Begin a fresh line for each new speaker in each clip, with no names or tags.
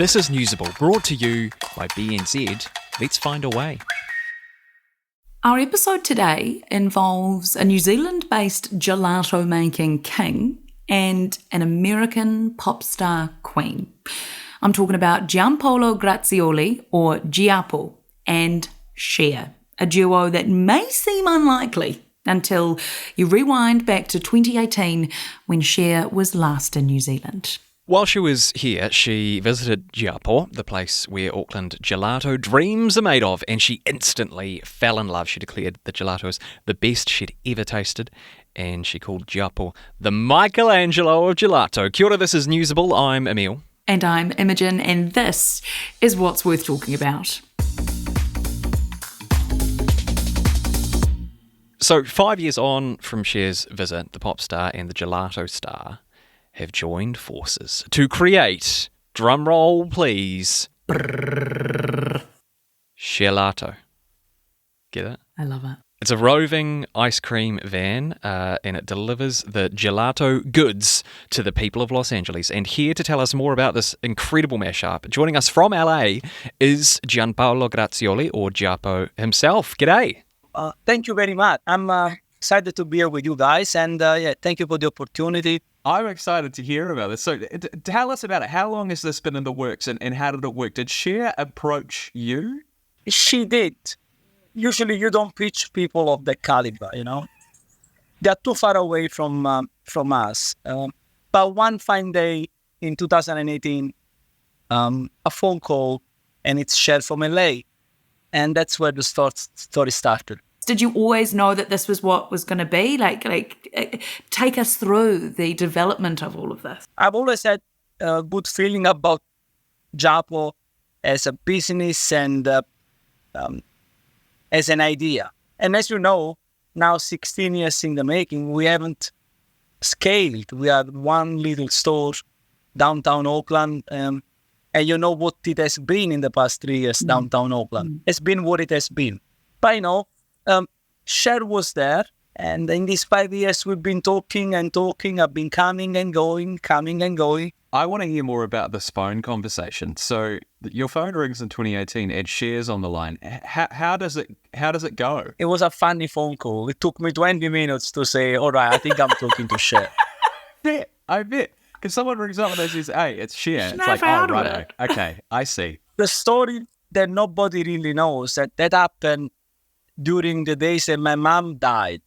This is Newsable, brought to you by BNZ. Let's find a way.
Our episode today involves a New Zealand-based gelato-making king and an American pop star queen. I'm talking about Gianpaolo Grazioli, or Giappo, and Cher, a duo that may seem unlikely until you rewind back to 2018 when Cher was last in New Zealand.
While she was here, she visited Giappo, the place where Auckland gelato dreams are made of, and she instantly fell in love. She declared the gelato was the best she'd ever tasted, and she called Giappo the Michelangelo of gelato. Kia ora, this is Newsable. I'm Emil.
And I'm Imogen, and this is what's worth talking about.
So 5 years on from Cher's visit, the pop star and the gelato star have joined forces to create, drumroll please, gelato. Get it?
I love it.
It's a roving ice cream van, and it delivers the gelato goods to the people of Los Angeles. And here to tell us more about this incredible mashup, joining us from LA, is Gianpaolo Grazioli, or Giappo himself. G'day.
Thank you very much. I'm excited to be here with you guys, and thank you for the opportunity.
I'm excited to hear about this. So tell us about it. How long has this been in the works, and how did it work? Did Cher approach you?
She did. Usually you don't pitch people of that caliber, you know. They're too far away from us. But one fine day in 2018, a phone call, and it's Cher from LA. And that's where the story started.
Did you always know that this was what was going to be? Like, take us through the development of all of this.
I've always had a good feeling about Giappo as a business and as an idea. And as you know, now 16 years in the making, we haven't scaled. We are one little store, downtown Auckland, and you know what it has been in the past 3 years, downtown Auckland. It's been what it has been. But you know, Cher was there, and in these 5 years, we've been talking and talking. I've been coming and going.
I want to hear more about this phone conversation. So your phone rings in 2018, and Cher's on the line. How does it go?
It was a funny phone call. It took me 20 minutes to say, all right, I think I'm talking to Cher.
Yeah, I bet. Because someone rings up and they says, hey, it's Cher. It's like,
out
oh,
of
right.
it.
Okay, I see.
The story that nobody really knows, that happened during the days that my mom died.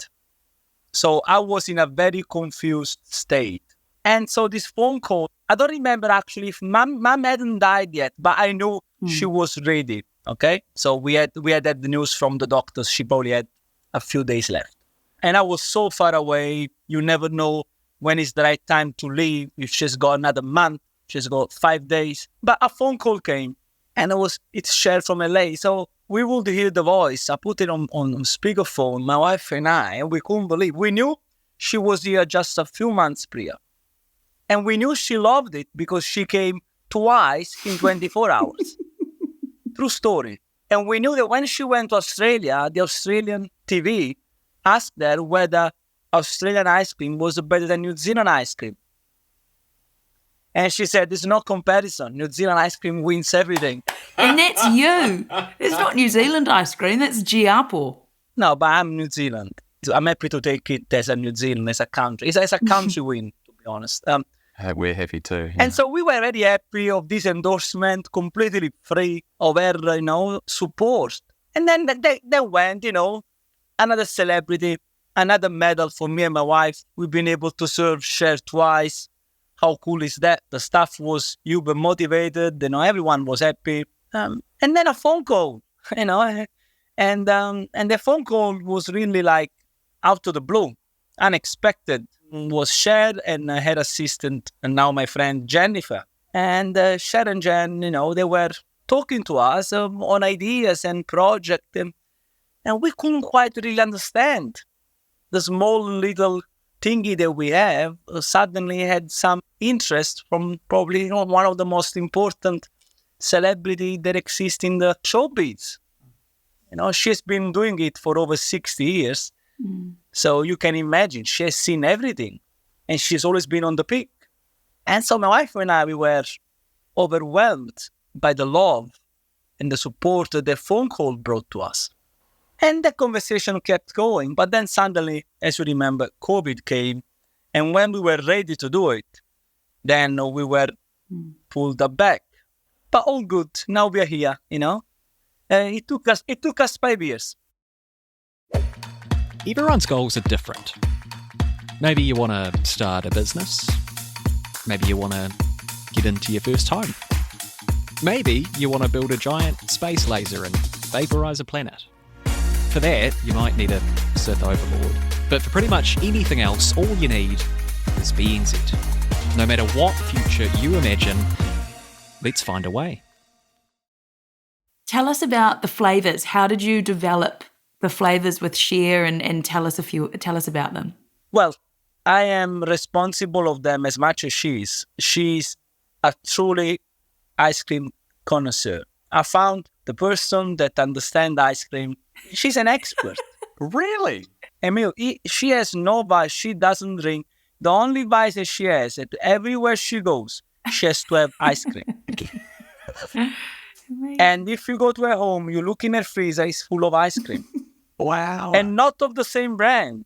So I was in a very confused state. And so this phone call, I don't remember actually if mom hadn't died yet, but I knew she was ready. Okay. So we had the news from the doctors. She probably had a few days left. And I was so far away. You never know when is the right time to leave. If she's got another month, she's got 5 days. But a phone call came, and it's Cher from LA. So we would hear the voice. I put it on speakerphone, my wife and I, and we couldn't believe. We knew she was here just a few months prior. And we knew she loved it because she came twice in 24 hours. True story. And we knew that when she went to Australia, the Australian TV asked her whether Australian ice cream was better than New Zealand ice cream. And she said, there's no comparison. New Zealand ice cream wins everything.
And that's you. It's not New Zealand ice cream, that's Giappo.
No, but I'm New Zealand. I'm happy to take it as a New Zealand, as a country. It's as a country win, to be honest.
We're happy too. Yeah.
And so we were very happy of this endorsement, completely free of her, support. And then they went, another celebrity, another medal for me and my wife. We've been able to serve Cher twice. How cool is that? The staff was uber motivated, everyone was happy. And then a phone call, and the phone call was really like out of the blue, unexpected. Was Cher and her assistant, and now my friend Jennifer. And Cher and Jen, they were talking to us on ideas and projects, and we couldn't quite really understand. The small little thingy that we have suddenly had some interest from probably one of the most important celebrity that exists in the showbiz. She's been doing it for over 60 years. So you can imagine she has seen everything, and she's always been on the peak. And so my wife and I, we were overwhelmed by the love and the support that the phone call brought to us. And the conversation kept going. But then suddenly, as you remember, COVID came. And when we were ready to do it, then we were pulled back. But all good. Now we are here, It took us 5 years.
Everyone's goals are different. Maybe you want to start a business. Maybe you want to get into your first home. Maybe you want to build a giant space laser and vaporize a planet. For that, you might need a Sith overlord. But for pretty much anything else, all you need is BNZ. No matter what future you imagine, let's find a way.
Tell us about the flavours. How did you develop the flavours with Cher, and tell us about them?
Well, I am responsible of them as much as she is. She's a truly ice cream connoisseur. I found the person that understands ice cream. She's an expert.
Really?
Emil, she has no vice. She doesn't drink. The only vice that she has, that everywhere she goes, she has to have ice cream. And if you go to her home, you look in her freezer, it's full of ice cream.
Wow.
And not of the same brand.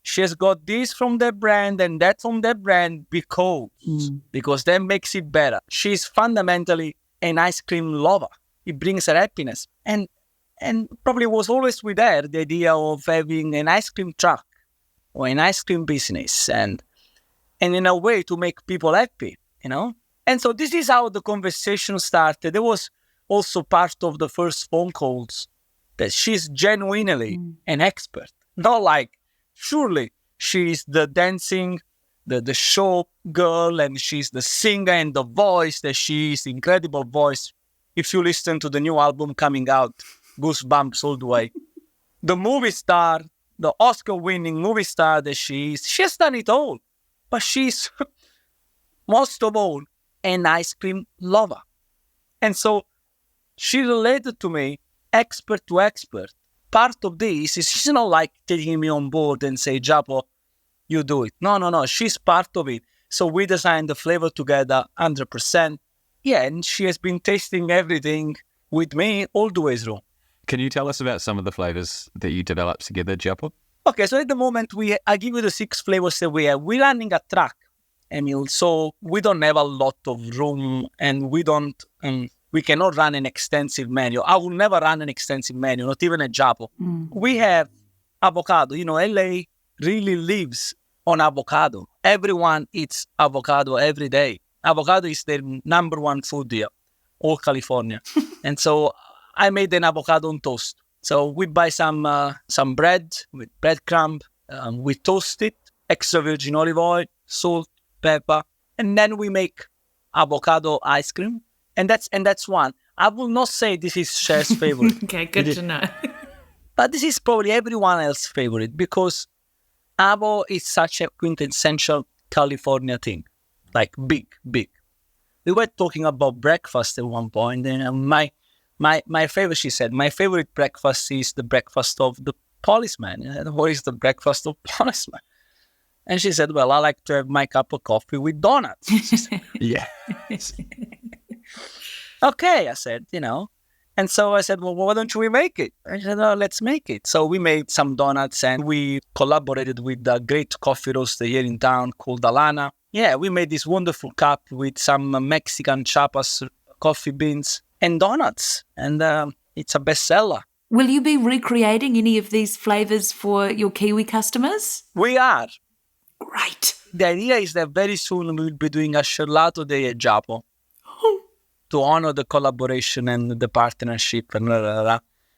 She has got this from that brand and that from that brand because that makes it better. She's fundamentally an ice cream lover. It brings her happiness. And probably was always with her the idea of having an ice cream truck or an ice cream business and in a way to make people happy, And so this is how the conversation started. It was also part of the first phone calls that she's genuinely an expert. Not like, surely she's the dancing, the show girl, and she's the singer and the voice that she is, incredible voice. If you listen to the new album coming out, goosebumps all the way. The movie star, the Oscar-winning movie star that she is, she has done it all. But she's, most of all, an ice cream lover. And so she related to me, expert to expert. Part of this is she's not like taking me on board and say, Japo, you do it. No. She's part of it. So we designed the flavor together 100%. Yeah, and she has been tasting everything with me all the way through.
Can you tell us about some of the flavors that you developed together, Japo?
Okay, so at the moment, I give you the 6 flavors that we have. We're running a truck, Emil, so we don't have a lot of room and we cannot run an extensive menu. I will never run an extensive menu, not even a Japo. We have avocado. LA really lives on avocado. Everyone eats avocado every day. Avocado is their number one food here, all California. And so I made an avocado on toast. So we buy some bread with breadcrumb. We toast it, extra virgin olive oil, salt, pepper, and then we make avocado ice cream. And that's one. I will not say this is Cher's favorite.
Okay, good to know.
But this is probably everyone else's favorite because avo is such a quintessential California thing. Like big. We were talking about breakfast at one point, and my favorite, she said, my favorite breakfast is the breakfast of the policeman. And what is the breakfast of policeman? And she said, well, I like to have my cup of coffee with donuts.
Yeah.
Okay, I said, And so I said, well, why don't we make it? I said, oh, let's make it. So we made some donuts and we collaborated with a great coffee roaster here in town called Alana. Yeah, we made this wonderful cup with some Mexican chapas coffee beans and donuts. And it's a bestseller.
Will you be recreating any of these flavours for your Kiwi customers?
We are.
Great.
The idea is that very soon we'll be doing a gelato day at Japo to honor the collaboration and the partnership and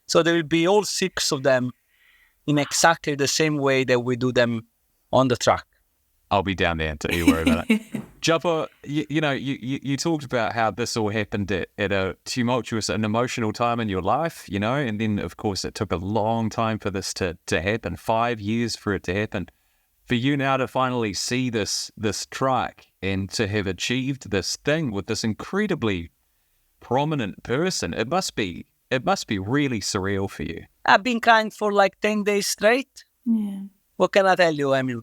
So there will be all 6 of them in exactly the same way that we do them on the truck.
I'll be down there, don't you worry about it. Japo, you talked about how this all happened at a tumultuous and emotional time in your life, and then, of course, it took a long time for this to happen, 5 years for it to happen. For you now to finally see this truck and to have achieved this thing with this incredibly prominent person, it must be really surreal for you.
I've been crying for like 10 days straight.
Yeah.
What can I tell you, Emil?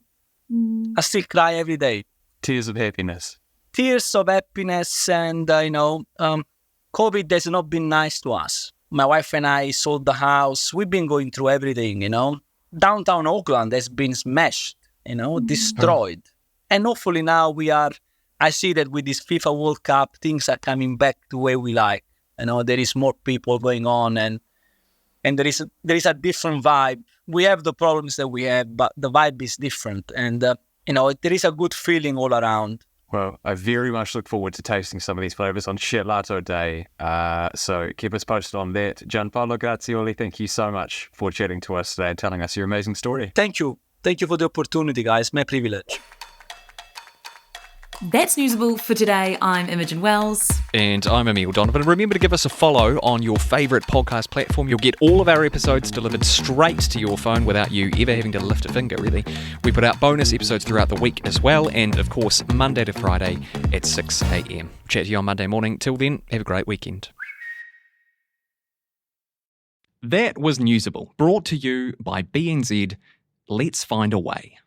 I still cry every day.
Tears of happiness.
tears of happiness. And, COVID has not been nice to us. My wife and I sold the house. We've been going through everything, Downtown Auckland has been smashed, destroyed. And hopefully now I see that with this FIFA World Cup, things are coming back to where we like. There is more people going on and there is a different vibe. We have the problems that we have, but the vibe is different. And, there is a good feeling all around.
Well, I very much look forward to tasting some of these flavours on Gelato Day. So keep us posted on that. Gianpaolo Grazioli, thank you so much for chatting to us today and telling us your amazing story.
Thank you. Thank you for the opportunity, guys. My privilege.
That's Newsable for today. I'm Imogen Wells.
And I'm Emil Donovan. Remember to give us a follow on your favourite podcast platform. You'll get all of our episodes delivered straight to your phone without you ever having to lift a finger, really. We put out bonus episodes throughout the week as well, and of course, Monday to Friday at 6 a.m. Chat to you on Monday morning. Till then, have a great weekend. That was Newsable, brought to you by BNZ. Let's find a way.